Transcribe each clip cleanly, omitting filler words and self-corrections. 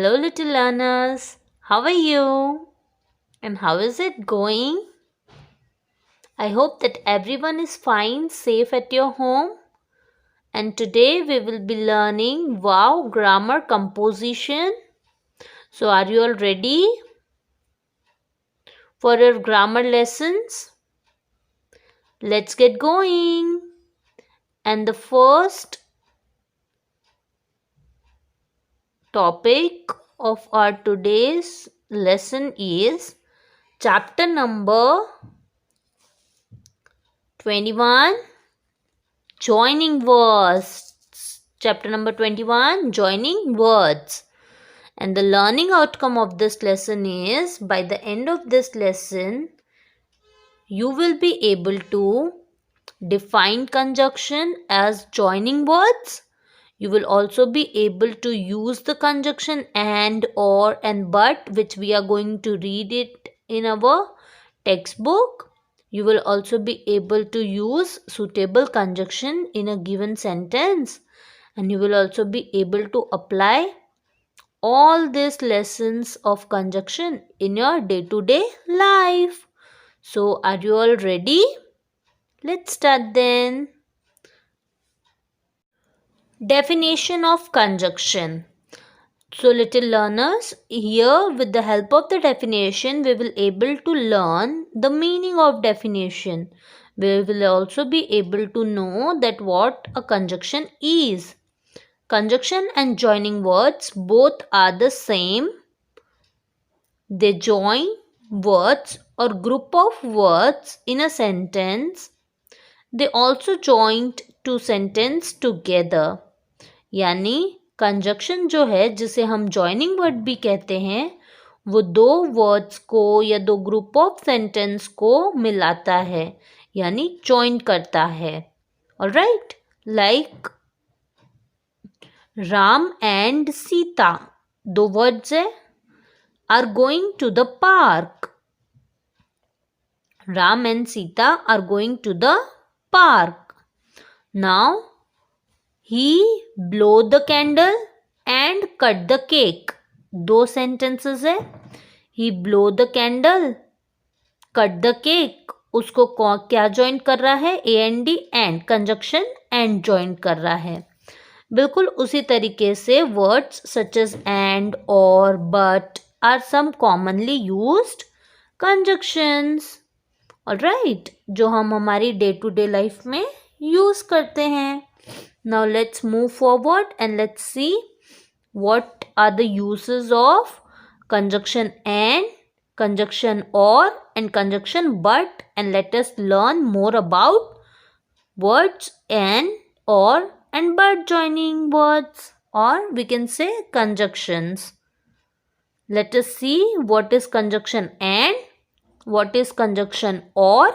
Hello, little learners. How are you? And how is it going? I hope that everyone is fine, safe at your home. And today we will be learning Wow grammar composition. So, are you all ready for your grammar lessons? Let's get going. And the first topic of our today's lesson is chapter number 21, joining words. Chapter number 21, joining words. And the learning outcome of this lesson is, by the end of this lesson, you will be able to define conjunction as joining words. You will also be able to use the conjunction and, or, and but, which we are going to read it in our textbook. You will also be able to use suitable conjunction in a given sentence, and you will also be able to apply all these lessons of conjunction in your day-to-day life. So, are you all ready? Let's start then. Definition of conjunction. So, little learners, here with the help of the definition, we will able to learn the meaning of definition. We will also be able to know that what a conjunction is. Conjunction and joining words both are the same. They join words or group of words in a sentence. They also joined two sentences together. यानी conjunction जो है, जिसे हम joining word भी कहते हैं, वो दो वर्ड्स को या दो ग्रुप ऑफ सेंटेंस को मिलाता है, यानी जॉइन करता है. Alright, like Ram and Sita, दो वर्ड्स है, are going to the park. Ram and Sita are going to the park. Now he blow the candle and cut the cake. दो sentences है. He blow the candle, cut the cake. उसको क्या join कर रहा है? and and conjunction and join कर रहा है. बिल्कुल उसी तरीके से words such as and, or, but are some commonly used conjunctions. Alright, जो हम हमारी day to day life में use करते हैं. Now let's move forward and let's see what are the uses of conjunction and, conjunction or, and conjunction but, and let us learn more about words and, or, and but joining words, or we can say conjunctions. Let us see what is conjunction and, what is conjunction or,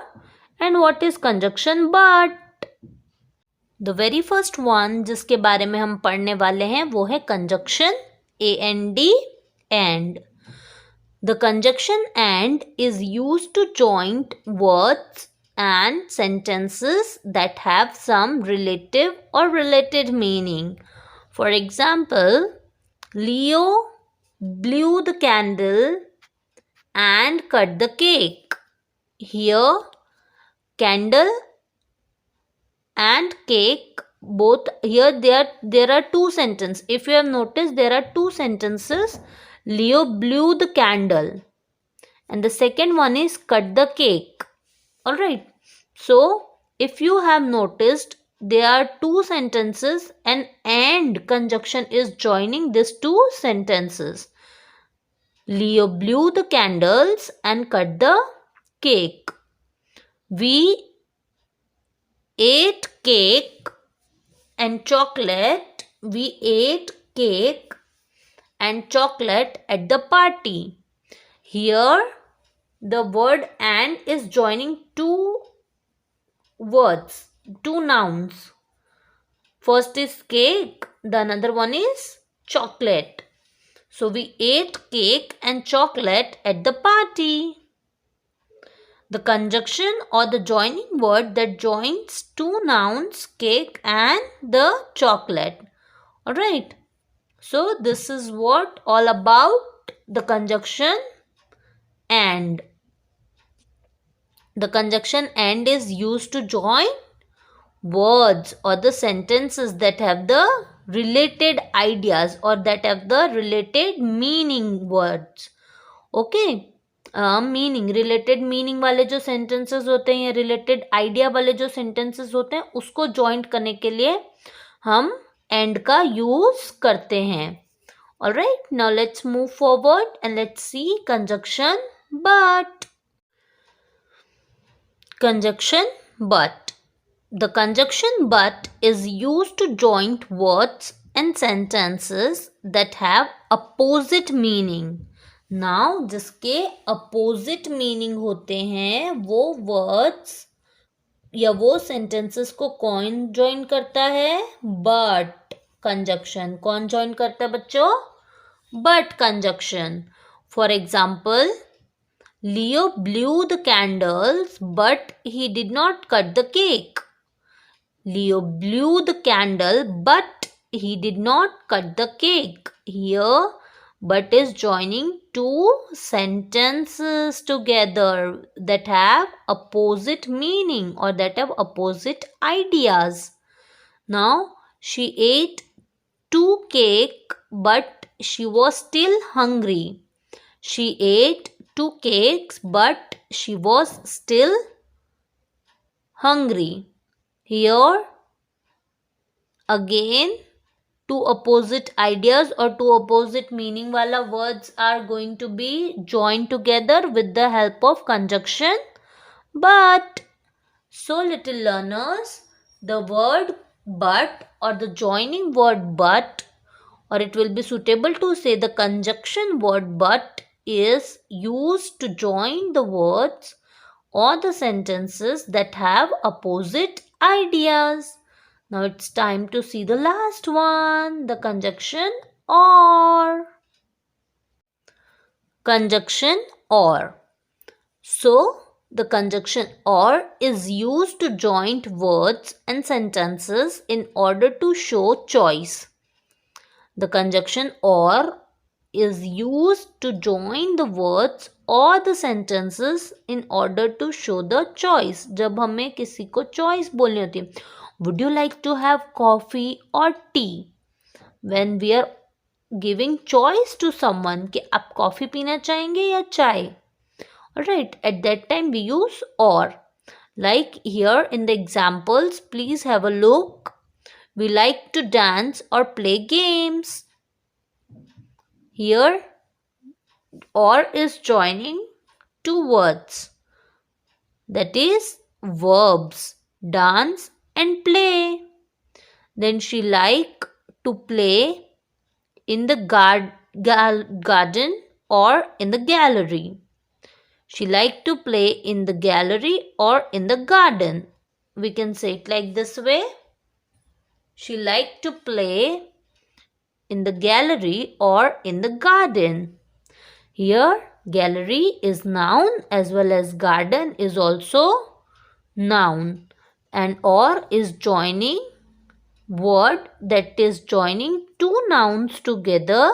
and what is conjunction but. The very first one जिसके बारे में हम पढ़ने वाले हैं वो है conjunction and. And the conjunction and is used to join words and sentences that have some relative or related meaning. For example, Leo blew the candle and cut the cake. Here, candle and cake, both here there are two sentences. If you have noticed, there are two sentences. Leo blew the candle and the second one is cut the cake. Alright, so if you have noticed, there are two sentences and conjunction is joining these two sentences. Leo blew the candles and cut the cake. We ate cake and chocolate. We ate cake and chocolate at the party. Here, the word and is joining two words, two nouns. First is cake, the another one is chocolate. So, we ate cake and chocolate at the party. The conjunction or the joining word that joins two nouns, cake and the chocolate. Alright. So this is what all about the conjunction and. The conjunction and is used to join words or the sentences that have the related ideas or that have the related meaning words. Okay. Meaning related meaning वाले जो sentences होते हैं या related idea वाले जो sentences होते हैं उसको जॉइंट करने के लिए हम एंड का यूज करते हैं. Alright, now let's move forward and let's see conjunction but. Conjunction but. The conjunction but is used to join words and sentences that have opposite meaning. Now जिसके opposite meaning होते हैं वो words या वो sentences को कौन join करता है? But conjunction. कौन join करता है बच्चों? But conjunction. For example, Leo blew the candles, but he did not cut the cake. Leo blew the candle, but he did not cut the cake. Here, but is joining two sentences together that have opposite meaning or that have opposite ideas. Now, she ate 2 cakes, but she was still hungry. She ate 2 cakes, but she was still hungry. Here again 2 opposite ideas or 2 opposite meaning wala words are going to be joined together with the help of conjunction but. So little learners, the word but or the joining word but, or it will be suitable to say the conjunction word but, is used to join the words or the sentences that have opposite ideas. Now it's time to see the last one, the conjunction or. Conjunction or. So the conjunction or is used to join words and sentences in order to show choice. The conjunction or is used to join the words or the sentences in order to show the choice. जब हमें किसी को choice बोलनी होती है, would you like to have coffee or tea? When we are giving choice to someone कि आप coffee पीना चाहेंगे या चाय, alright, at that time we use or. Like here in the examples, please have a look. We like to dance or play games. Here or is joining 2 words, that is verbs dance and play. Then she like to play in the garden or in the gallery. She like to play in the gallery or in the garden. We can say it like this way. She like to play in the gallery or in the garden. Here gallery is noun as well as garden is also noun, and or is joining word that is joining 2 nouns together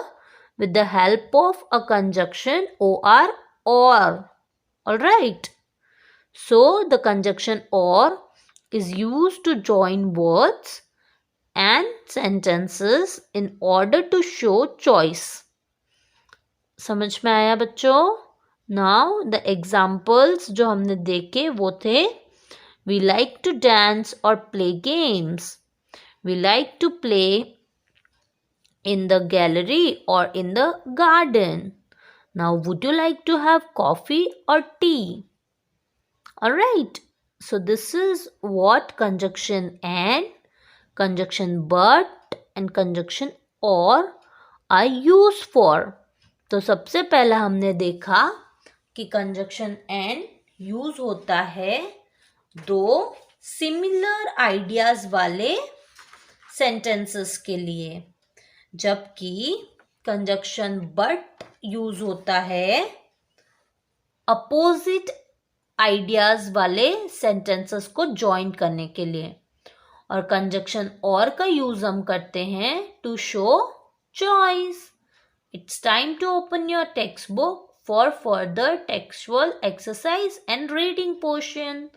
with the help of a conjunction or. Alright. So the conjunction or is used to join words and sentences in order to show choice. समझ में आया बच्चों? Now the examples जो हमने देखे वो थे we like to dance or play games. We like to play in the gallery or in the garden. Now would you like to have coffee or tea? Alright. So this is what conjunction and, conjunction but and conjunction or are used for. तो सबसे पहला हमने देखा कि conjunction and use होता है 2 similar ideas वाले sentences के लिए, जबकि कंजक्शन बट यूज होता है अपोजिट आइडियाज वाले सेंटेंसेस को जॉइन करने के लिए, और कंजक्शन और का यूज हम करते हैं to show choice. It's time to open your textbook for further textual exercise and reading portion.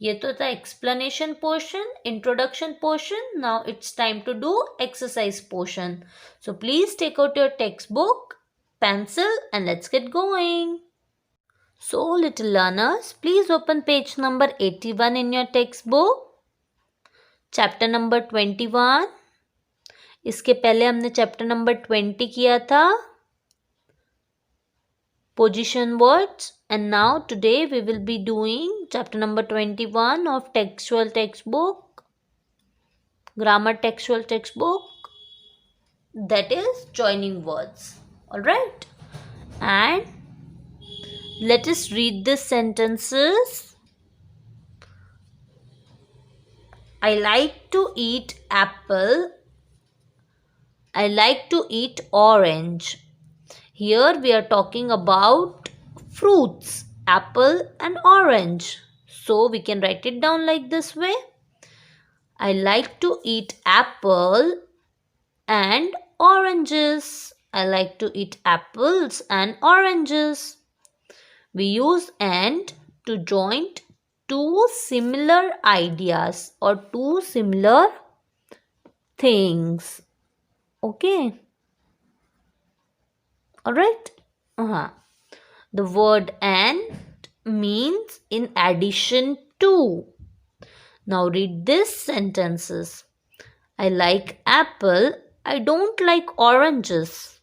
ये तो था explanation portion, introduction portion. Now it's time to do exercise portion. So please take out your textbook, pencil, and let's get going. So little learners, please open page number 81 in your textbook. Chapter number 21. इसके पहले हमने chapter number 20 किया था, position words, and now today we will be doing chapter number 21 of textual textbook, grammar textual textbook, that is joining words. All right, and let us read the sentences. I like to eat apple. I like to eat orange. Here we are talking about fruits, apple and orange. So we can write it down like this way. I like to eat apple and oranges. I like to eat apples and oranges. We use and to join two similar ideas or two similar things. Okay. Alright. The word and means in addition to. Now read these sentences. I like apple. I don't like oranges.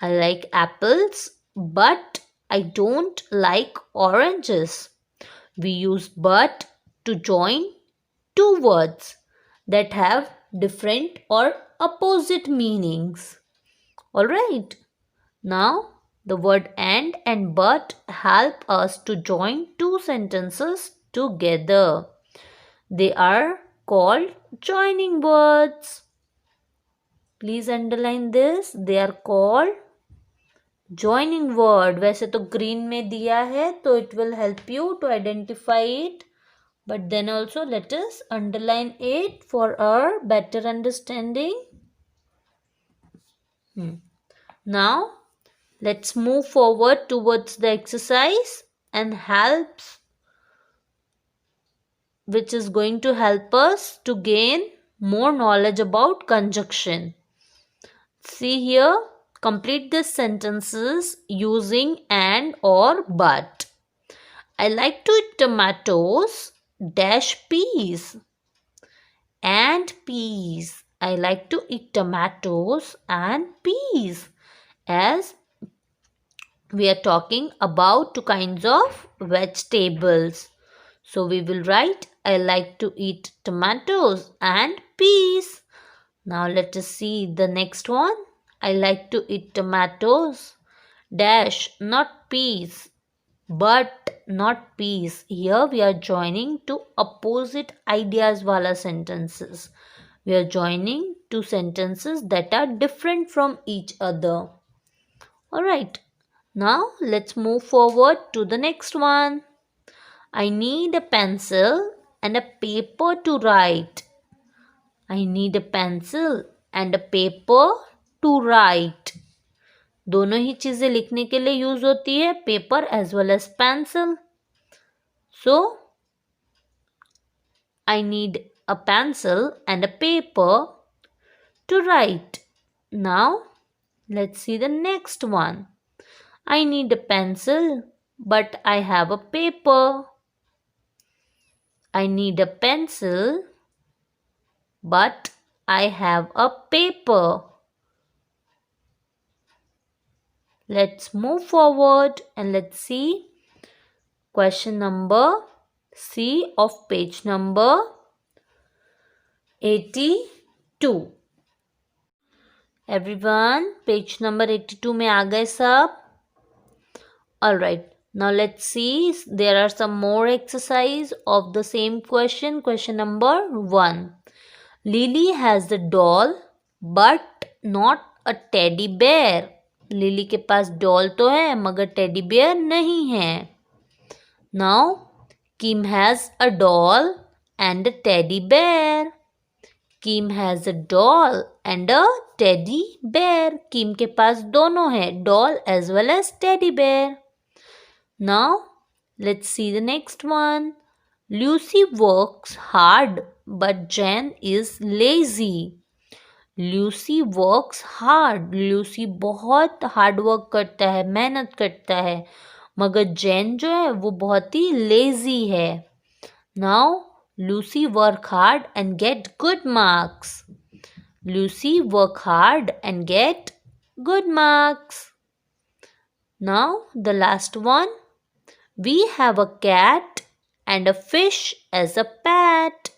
I like apples, but I don't like oranges. We use but to join two words that have different or opposite meanings. Alright. Now, the word and but help us to join two sentences together. They are called joining words. Please underline this. They are called joining word. वैसे तो green में दिया है, तो it will help you to identify it. But then also let us underline it for our better understanding. Now, let's move forward towards the exercise and which is going to help us to gain more knowledge about conjunction. See here, complete these sentences using and or but. I like to eat tomatoes dash peas and peas. I like to eat tomatoes and peas, as we are talking about two kinds of vegetables. So we will write I like to eat tomatoes and peas. Now let us see the next one. I like to eat tomatoes dash, not peas, but not peas. Here we are joining two opposite ideas wala sentences. We are joining two sentences that are different from each other. Alright, now let's move forward to the next one. I need a pencil and a paper to write. I need a pencil and a paper to write. दोनों ही चीज़ें लिखने के लिए use होती है, paper as well as pencil. So, I need a pencil and a paper to write. Now, let's see the next one. I need a pencil, but I have a paper. I need a pencil, but I have a paper. Let's move forward and let's see question number C of page number 82. Everyone, page number 82 में आ गए सब? Alright, now let's see. There are some more exercise of the same question. Question number 1. Lily has the doll but not a teddy bear. Lily के पास doll तो है मगर teddy bear नहीं है. Now, Kim has a doll and a teddy bear. Kim has a doll and a teddy bear. Kim के पास दोनों है, doll as well as teddy bear. Now let's see the next one. Lucy works hard, but Jen is lazy. Lucy works hard. Lucy बहुत hard work करता है, मेहनत करता है, मगर जैन जो है वो बहुत ही लेजी है. Now Lucy work hard and get good marks. Lucy work hard and get good marks. Now the last one. We have a cat and a fish as a pet.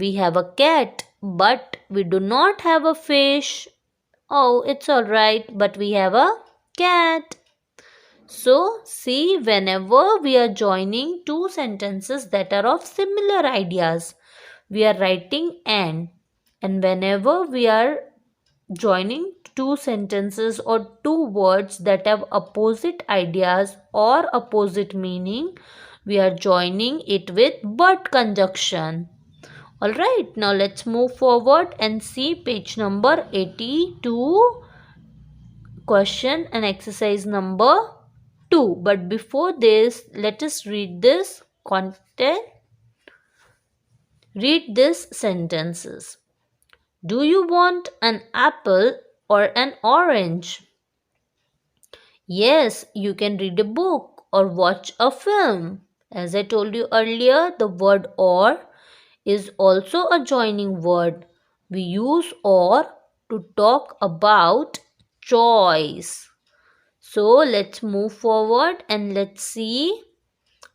We have a cat, but we do not have a fish. Oh, it's alright, but we have a cat. So, see, whenever we are joining two sentences that are of similar ideas, we are writing and. And whenever we are joining two sentences or two words that have opposite ideas or opposite meaning, we are joining it with but conjunction. Alright, now let's move forward and see page number 82, question and exercise number 2. But before this, let us read this content. Read these sentences. Do you want an apple or an orange? Yes, you can read a book or watch a film. As I told you earlier, the word or is also a joining word. We use or to talk about choice. So let's move forward and let's see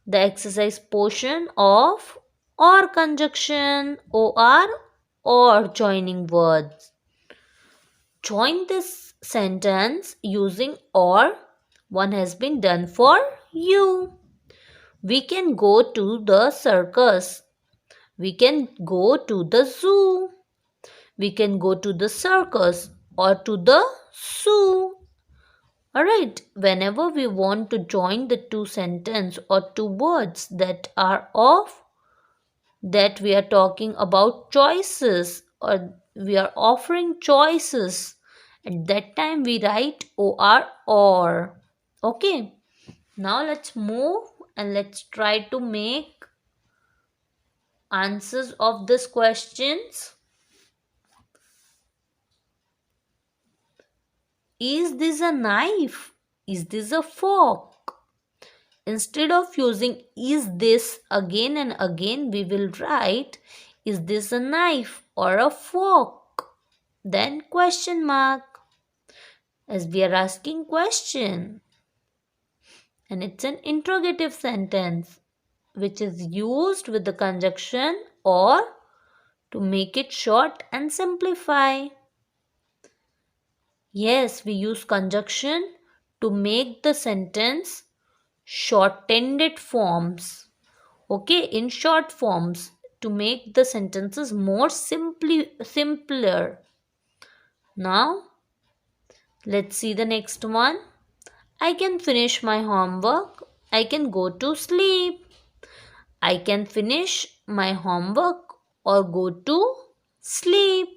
the exercise portion of or conjunction, or joining words. Join this sentence using or. One has been done for you. We can go to the circus. We can go to the zoo. We can go to the circus or to the zoo. Alright, whenever we want to join the two sentences or two words that are of, that we are talking about choices or we are offering choices, at that time we write or. Okay, now let's move and let's try to make answers of these questions. Is this a knife? Is this a fork? Instead of using is this again and again, we will write is this a knife or a fork? Then question mark, as we are asking question. And it's an interrogative sentence which is used with the conjunction or to make it short and simplify. Yes, we use conjunction to make the sentence shortened forms. Okay, in short forms to make the sentences more simpler. Now, let's see the next one. I can finish my homework. I can go to sleep. I can finish my homework or go to sleep.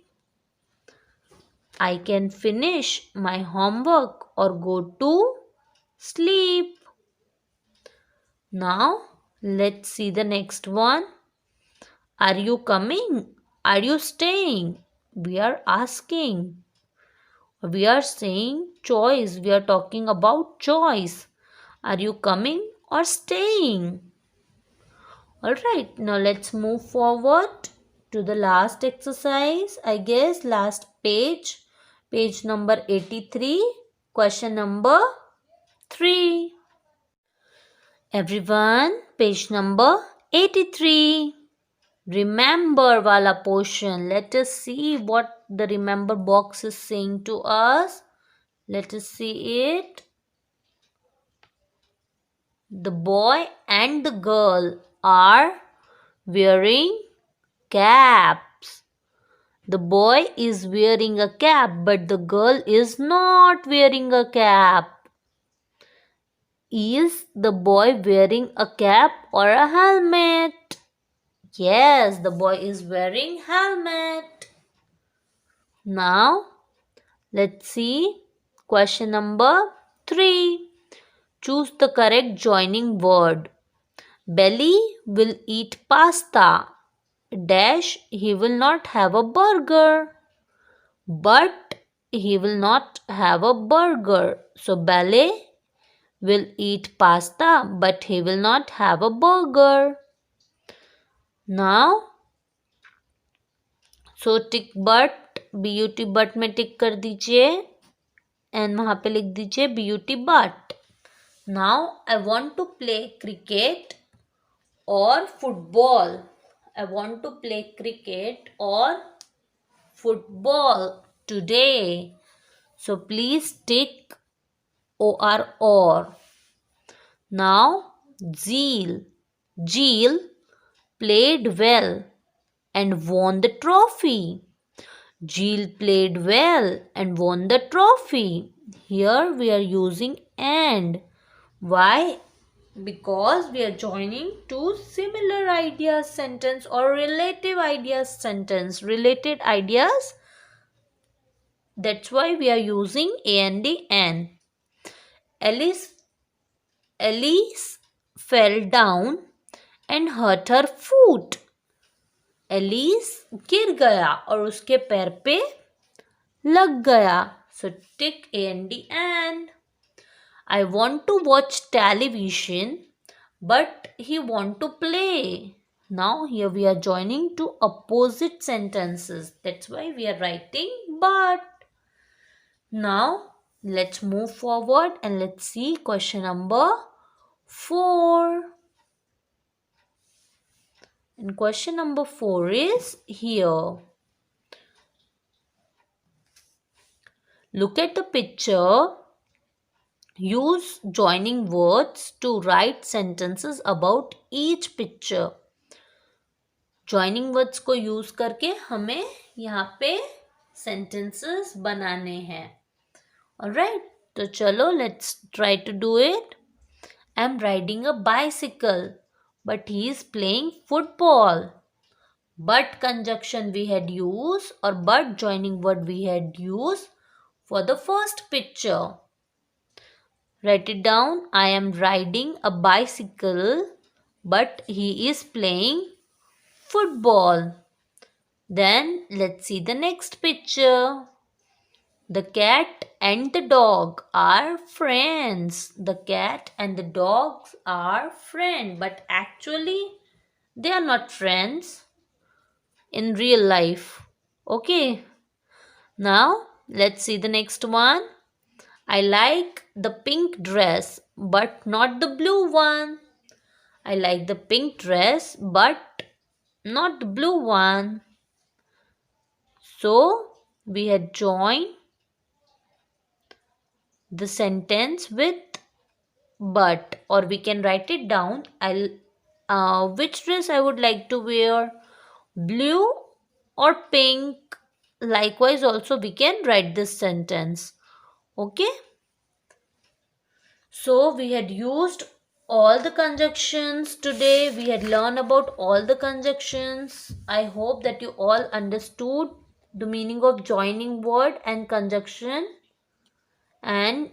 I can finish my homework or go to sleep. Now, let's see the next one. Are you coming? Are you staying? We are asking. We are saying choice. We are talking about choice. Are you coming or staying? Alright, now let's move forward to the last exercise. I guess last page. Page number 83. Question number 3. Everyone, page number 83. Remember wala portion. Let us see what the remember box is saying to us. Let us see it. The boy and the girl are wearing caps. The boy is wearing a cap, but the girl is not wearing a cap. Is the boy wearing a cap or a helmet? Yes, the boy is wearing helmet. Now, let's see question number 3. Choose the correct joining word. Belly will eat pasta. Dash, he will not have a burger. But he will not have a burger. So, Belly will eat pasta, but he will not have a burger. Now, so tick but BUT but में टिक कर दीजिए and वहां पे लिख दीजिए BUT but. Now I want to play cricket और football. I want to play cricket और football today. So please tick OR or. Now, Jeel played well and won the trophy. Jeel played well and won the trophy. Here we are using and. Why? Because we are joining two similar ideas sentence or relative ideas sentence. Related ideas. That's why we are using and. Alice fell down and hurt her foot. Alice गिर गया और उसके पैर पे लग गया. सो टिक and. I want to watch television, but he want to play. Now here we are joining two opposite sentences. That's why we are writing but. Now let's move forward and let's see question number 4. And question number 4 is here. Look at the picture. Use joining words to write sentences about each picture. Joining words को use करके हमें यहाँ पे sentences बनाने हैं. Alright, तो चलो let's try to do it. I'm riding a bicycle, but he is playing football. But conjunction we had used or but joining word we had used for the first picture. Write it down. I am riding a bicycle, but he is playing football. Then let's see the next picture. The cat and the dog are friends. The cat and the dogs are friends, but actually they are not friends in real life. Okay. Now let's see the next one. I like the pink dress, but not the blue one. I like the pink dress, but not the blue one. So, we had joined the sentence with but, or we can write it down. Which dress I would like to wear? Blue or pink? Likewise, also we can write this sentence. Okay. So we had used all the conjunctions today. We had learned about all the conjunctions. I hope that you all understood the meaning of joining word and conjunction. And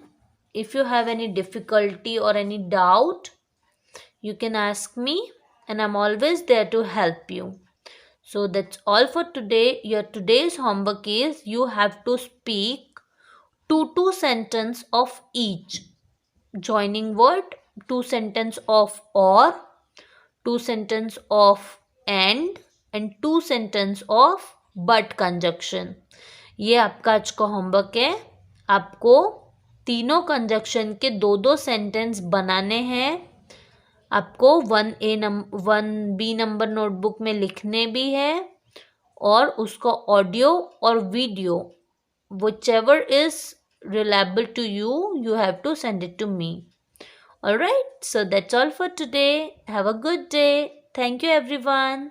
if you have any difficulty or any doubt, you can ask me and I'm always there to help you. So that's all for today. Your today's homework is you have to speak two sentences of each. Joining word, 2 sentence of or, 2 sentence of and 2 sentence of but conjunction. ये आपका आज का homework है. आपको तीनों conjunction के 2 sentence बनाने हैं. आपको 1B नंबर नोटबुक में लिखने भी है और उसका ऑडियो और video whichever is reliable to you, you have to send it to me. Alright, so that's all for today. Have a good day. Thank you everyone.